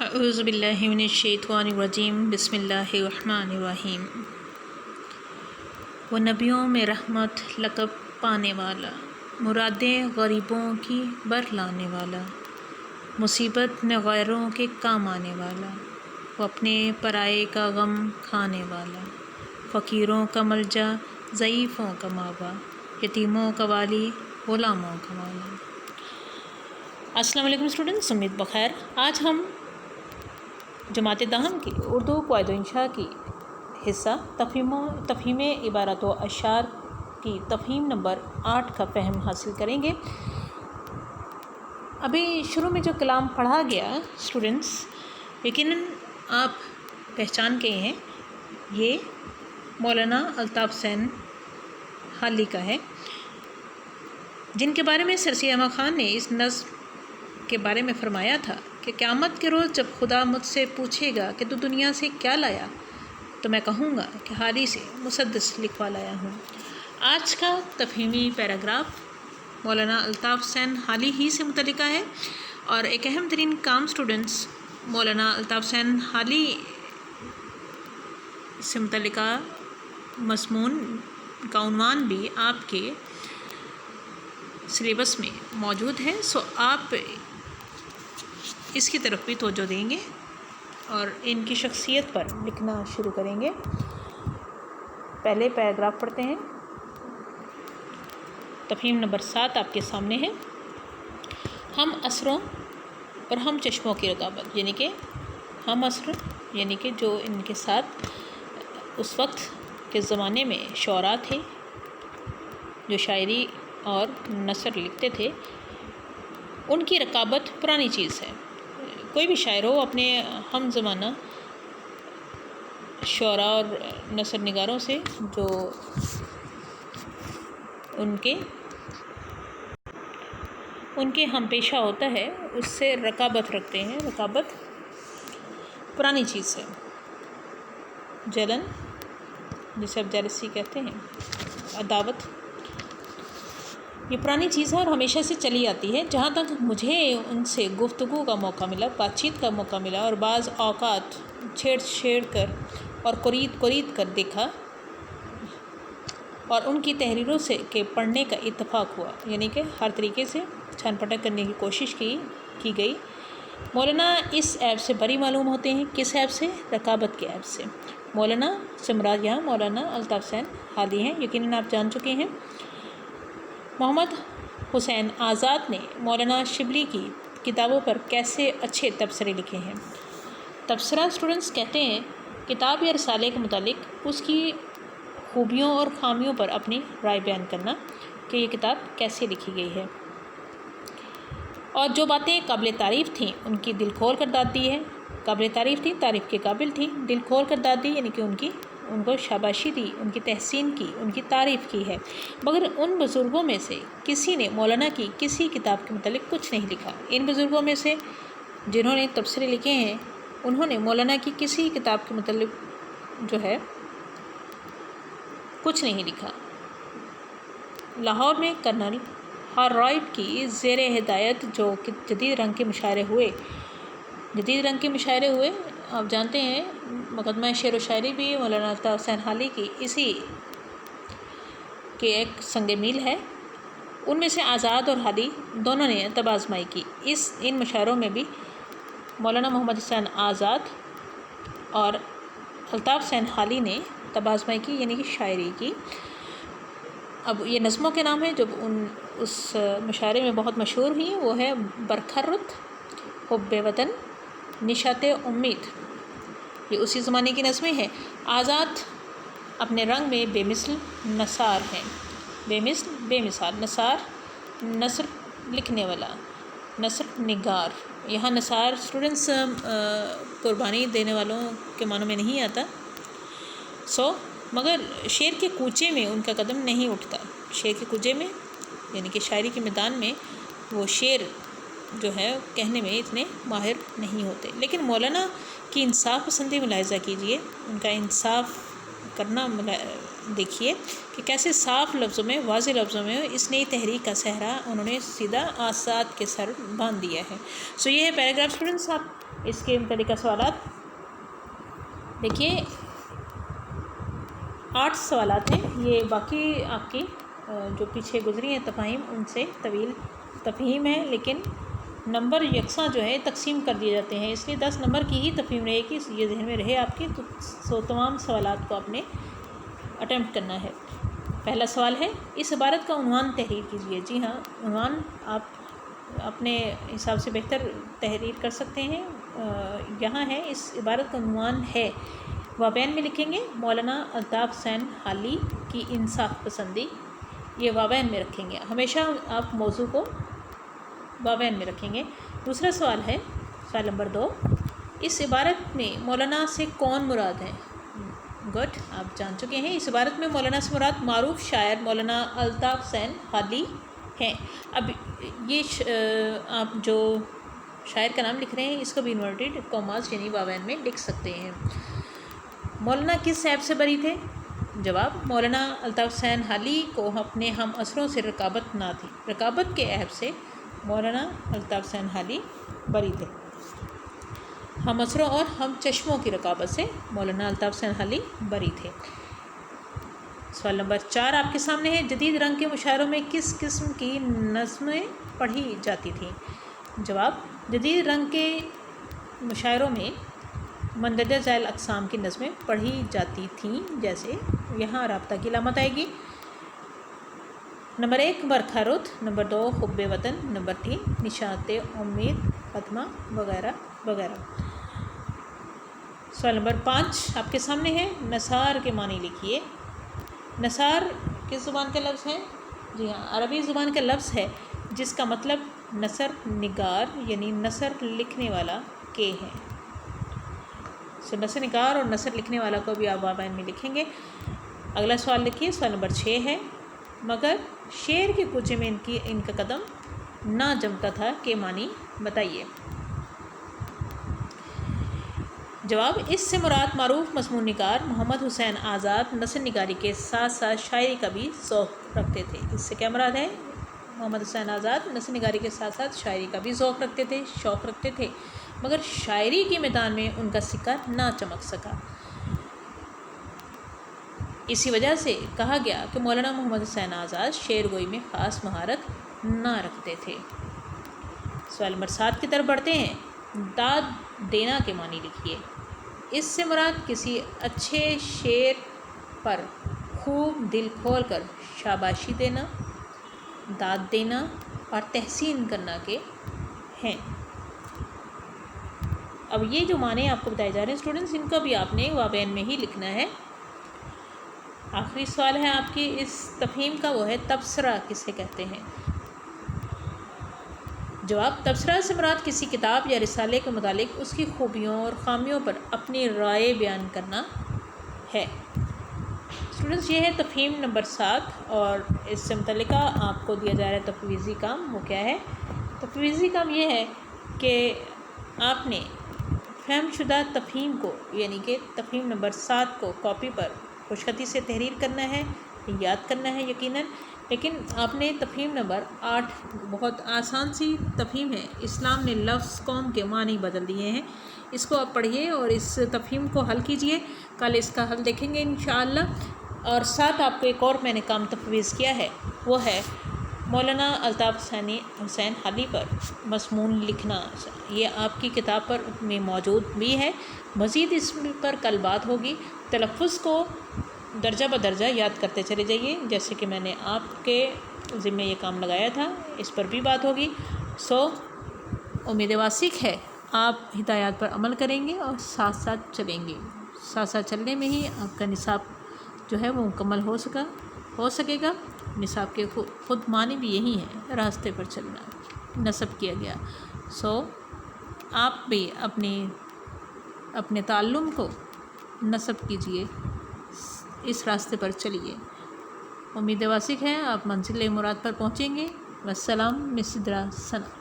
اعوذ باللہ من الشیطان الرجیم بسم اللہ الرحمن الرحیم۔ وہ نبیوں میں رحمت لقب پانے والا، مرادیں غریبوں کی بر لانے والا، مصیبت میں غیروں کے کام آنے والا، وہ اپنے پرائے کا غم کھانے والا، فقیروں کا ملجا، ضعیفوں کا ماوا، یتیموں کا والی، غلاموں کا مولا۔ السلام علیکم اسٹوڈنٹس، امید بخیر۔ آج ہم جماعت دہم کی اردو قواعد و انشاء کی حصہ تفہیم عبارات و اشعار کی تفہیم نمبر 8 کا فہم حاصل کریں گے۔ ابھی شروع میں جو کلام پڑھا گیا اسٹوڈنٹس، یقیناً آپ پہچان گئے ہیں، یہ مولانا الطاف حسین حالی کا ہے، جن کے بارے میں سر سید احمد خان نے اس نظم کے بارے میں فرمایا تھا کہ قیامت کے روز جب خدا مجھ سے پوچھے گا کہ تو دنیا سے کیا لایا، تو میں کہوں گا کہ حالی سے مسدس لکھوا لایا ہوں۔ آج کا تفہیمی پیراگراف مولانا الطاف حسین حالی ہی سے متعلقہ ہے، اور ایک اہم ترین کام اسٹوڈنٹس مولانا الطاف حسین حالی سے متعلقہ مضمون کا عنوان بھی آپ کے سلیبس میں موجود ہے، سو آپ اس کی طرف بھی توجہ دیں گے اور ان کی شخصیت پر لکھنا شروع کریں گے۔ پہلے پیراگراف پڑھتے ہیں۔ تفہیم نمبر 7 آپ کے سامنے ہے۔ ہم عصروں اور ہم چشموں کی رقابت، یعنی کہ ہم عصر یعنی کہ جو ان کے ساتھ اس وقت کے زمانے میں شعراء تھے، جو شاعری اور نثر لکھتے تھے، ان کی رقابت پرانی چیز ہے۔ کوئی بھی شاعر ہو اپنے ہم زمانہ شعراء اور نثر نگاروں سے جو ان کے ہم پیشہ ہوتا ہے، اس سے رقابت رکھتے ہیں۔ رقابت پرانی چیز ہے، جلن جسے آپ جیلسی کہتے ہیں، عداوت، یہ پرانی چیز ہے اور ہمیشہ سے چلی آتی ہے۔ جہاں تک مجھے ان سے گفتگو کا موقع ملا، بات چیت کا موقع ملا، اور بعض اوقات چھیڑ کر اور قرید کر دیکھا، اور ان کی تحریروں سے کے پڑھنے کا اتفاق ہوا، یعنی کہ ہر طریقے سے چھان پٹک کرنے کی کوشش کی گئی۔ مولانا اس عیب سے بری معلوم ہوتے ہیں۔ کس عیب سے؟ رقابت کے عیب سے۔ مولانا سے مراد یہاں مولانا الطاف حسین حالی ہیں، یقیناً آپ جان چکے ہیں۔ محمد حسین آزاد نے مولانا شبلی کی کتابوں پر کیسے اچھے تبصرے لکھے ہیں۔ تبصرہ اسٹوڈنٹس کہتے ہیں کتاب یا رسالے کے متعلق اس کی خوبیوں اور خامیوں پر اپنی رائے بیان کرنا کہ یہ کتاب کیسے لکھی گئی ہے، اور جو باتیں قابل تعریف تھیں ان کی دل کھول کر داد دی ہے۔ قابل تعریف تھیں، تعریف کے قابل تھیں، دل کھول کر داد دی، یعنی کہ ان کو شاباشی دی، ان کی تحسین کی، ان کی تعریف کی ہے۔ مگر ان بزرگوں میں سے کسی نے مولانا کی کسی کتاب کے متعلق کچھ نہیں لکھا۔ ان بزرگوں میں سے جنہوں نے تبصرے لکھے ہیں، انہوں نے مولانا کی کسی کتاب کے متعلق جو ہے کچھ نہیں لکھا۔ لاہور میں کرنل ہاررائٹ کی زیر ہدایت جو جدید رنگ کے مشاعرے ہوئے، آپ جانتے ہیں مقدمہ شعر و شاعری بھی مولانا الطاف حسین حالی کی اسی کے ایک سنگ میل ہے۔ ان میں سے آزاد اور حالی دونوں نے طب آزمائی کی۔ ان مشاعروں میں بھی مولانا محمد حسین آزاد اور الطاف حسین حالی نے طب آزمائی کی، یعنی کہ شاعری کی۔ اب یہ نظموں کے نام ہیں جو اس مشاعرے میں بہت مشہور ہوئی، وہ ہے برکھرت، حب وطن، نشاط امید، یہ اسی زمانے کی نظمیں ہیں۔ آزاد اپنے رنگ میں بے مثل نثار ہیں، بے مثال نثار، نثر لکھنے والا، نثر نگار۔ یہاں نثار اسٹوڈنٹس قربانی دینے والوں کے معنوں میں نہیں آتا، مگر شعر کے کوچے میں ان کا قدم نہیں اٹھتا۔ شعر کے کوچے میں یعنی کہ شاعری کے میدان میں وہ شعر جو ہے کہنے میں اتنے ماہر نہیں ہوتے۔ لیکن مولانا کی انصاف پسندی ملاحظہ کیجئے، ان کا انصاف کرنا دیکھیے کہ کیسے صاف لفظوں میں، واضح لفظوں میں اس نئی تحریک کا صحرا انہوں نے سیدھا آساد کے سر باندھ دیا ہے۔ سو یہ ہے پیراگراف اسٹوڈنٹس، آپ इसके मुतालिक सवालात देखिए 8 सवालात हैं। ये बाकी आपकी जो पीछे गुजरी हैं तफ़हीम उनसे तवील तफ़हीम है, लेकिन नंबर यकसा जो है तकसीम कर दिए जाते हैं, इसलिए 10 नंबर की ही तफ़हीम रहेगी, ये जहन में रहे आपके। तो तमाम सवालात को आपने अटैम्प्ट करना है। पहला सवाल है, इस इबारत का उन्वान तहरीर कीजिए। जी हाँ, उन्वान आप अपने हिसाब से बेहतर तहरीर कर सकते हैं। यहाँ है, इस इबारत का उन्वान है, वाबैन में लिखेंगे मौलाना अल्ताफ़ हुसैन हाली की इंसाफ पसंदी। ये वाबैन में रखेंगे, हमेशा आप मौजू को वाबैन में रखेंगे। दूसरा सवाल है, सवाल नंबर 2, इस इबारत में मौलाना से कौन मुराद है? गुड, आप जान चुके हैं। इस इबारत में मौलाना से मुराद मारूफ शायर मौलाना अल्ताफ़ हुसैन हाली हैं। अब ये आप जो शायर का नाम लिख रहे हैं इसको भी इन्वर्टेड कॉमास यानी वाबैन में लिख सकते हैं। मौलाना किस ऐब से बरी थे? जवाब, मौलाना अल्ताफ़ हुसैन हाली को अपने हम असरों से रकाबत ना थी। रकाबत के ऐब से मौलाना अल्ताफ़ हुसैन हाली बरी थे। हम असरों और हम चश्मों की रकाबत से मौलाना अल्ताफ़ हुसैन हाली बरी थे। सवाल नंबर 4 आपके सामने है, जदीद रंग के मुशायरों में किस किस्म की नज़्में पढ़ी जाती थी? जवाब, जदीद रंग के मुशायरों में मंदरजा ज़ैल अक़साम की नज़में पढ़ी जाती थीं, जैसे यहाँ राब्ता की लामत आएगी। नंबर 1 बरखा रुत, नंबर 2 हुब्बे वतन, नंबर 3 निशाते उम्मीद फ़ातिमा वगैरह वगैरह। सवाल नंबर 5 आपके सामने है, नसार के मानी लिखिए। नसार किस ज़ुबान का लफ्ज़ है? जी हाँ, अरबी ज़ुबान का लफ्ज़ है जिसका मतलब नसर निगार यानी नसर लिखने वाला के हैं। सो नसर निगार और नसर लिखने वाला को भी आप वाबैन में लिखेंगे। अगला सवाल लिखिए, सवाल नंबर 6 है, मगर शेर के कूचे में इनका कदम ना जमता था के मानी बताइए। जवाब, इससे मुराद मारूफ मज़मून निगार मोहम्मद हुसैन आज़ाद नसर निगारी के साथ साथ शायरी का भी ज़ौक़ रखते थे। इससे क्या मुराद है? मोहम्मद हुसैन आज़ाद नसर निगारी के साथ साथ शायरी का भी ज़ौक़ रखते थे, शौक़ रखते थे, मगर शायरी के मैदान में उनका सिक्का ना चमक सका। इसी वजह से कहा गया कि मौलाना मोहम्मद हुसैन आज़ाद शेर गोई में ख़ास महारत ना रखते थे। सवाल नंबर 7 की तरफ बढ़ते हैं, दाद देना के मानी लिखिए। इससे मुराद किसी अच्छे शेर पर खूब दिल खोल कर शाबाशी देना, दाद देना और तहसीन करना के हैं। अब ये जो माने आपको बताए जा रहे हैं स्टूडेंट्स, इनका भी आपने वाबैन में ही लिखना है। आखिरी सवाल है आपकी इस तफ़हीम का, वो है तबसरा किसे कहते हैं? जवाब, तबसरा से मुराद किसी किताब या रिसाले के मुतालिक उसकी खूबियों और ख़ामियों पर अपनी राय बयान करना है। स्टूडेंट्स, ये है तफ़हीम नंबर 7 और इससे मुतल्लिका आपको दिया जा रहा है तफ़वीज़ी काम। वो क्या है? तफ़वीज़ी काम ये है कि आपने फ़हमशुदा तफ़हीम को यानी कि तफ़हीम नंबर 7 को कॉपी पर खुशखती से तहरीर करना है, याद करना है यकीनन, लेकिन आपने तफ़हीम नंबर 8 बहुत आसान सी तफ़हीम है, इस्लाम ने लफ्ज़ कौम के मानी बदल दिए हैं, इसको आप पढ़िए और इस तफ़हीम को हल कीजिए। कल इसका हल देखेंगे इंशाअल्लाह। और साथ आपको एक और मैंने काम तफ़वीज़ किया है, वो है मौलाना अल्ताफ़ हुसैन हाली पर मज़मून लिखना। ये आपकी किताब पर में मौजूद भी है। मज़ीद इस पर कल बात होगी। तलफ़्फ़ुज़ को दर्जा बदर्जा याद करते चले जाइए, जैसे कि मैंने आपके ज़िम्मे ये काम लगाया था, इस पर भी बात होगी। सो उम्मीद वासिक है आप हिदायत पर अमल करेंगे और साथ साथ चलेंगे। साथ साथ चलने में ही आपका निसाब जो है वो मुकम्मल हो सकेगा। निसाब के खुद मानी भी यही है, रास्ते पर चलना नस्ब किया गया। सो आप भी अपने ताल्लुम को नस्ब कीजिए, इस रास्ते पर चलिए। उम्मीद वासिक है आप मंजिल मुराद पर पहुँचेंगे। वस्सलाम मिस्दरा सना।